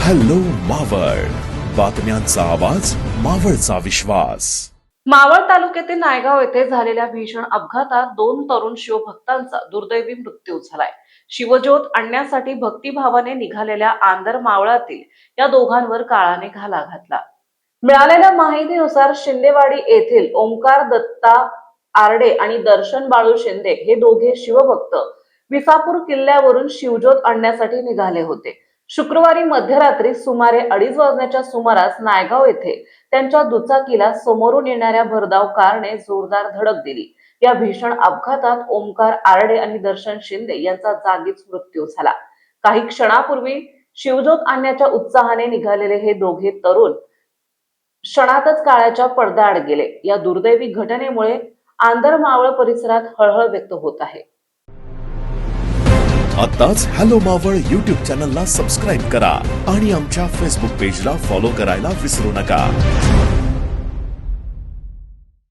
Hello Maval, बातम्यांचा आवाज, मावळचा विश्वास. मावळ तालुक्यातील नायगाव येथे झालेल्या भीषण अपघातात 2 तरुण शिवभक्तांचा दुर्दैवी मृत्यू झालाय. शिवज्योत आणण्यासाठी भक्तिभावाने निघालेल्या आंदर मावळातील या दोघांवर काळाने घाला घातला. मिळालेल्या माहितीनुसार शिंदेवाडी येथील ओमकार दत्ता आरडे आणि दर्शन बाळू शिंदे हे दोघे शिवभक्त विसापूर किल्ल्यावरून शिवज्योत आणण्यासाठी निघाले होते. शुक्रवारी मध्यरात्री सुमारे 2:30 वाजण्याच्या सुमारास नायगाव येथे त्यांच्या दुचाकीला समोरून येणाऱ्या भरधाव कारने जोरदार धडक दिली. या भीषण अपघातात ओमकार आरडे आणि दर्शन शिंदे यांचा जागीच मृत्यू झाला. काही क्षणापूर्वी शिवज्योत आणण्याच्या उत्साहाने निघालेले हे दोघे तरुण क्षणातच काळाच्या पडद्याआड गेले. या दुर्दैवी घटनेमुळे आंदर मावळ परिसरात हळहळ व्यक्त होत आहे. आताच हॅलो मावळ YouTube चॅनलला सबस्क्राईब करा आणि आमच्या फेसबुक पेजला फॉलो करायला विसरू नका.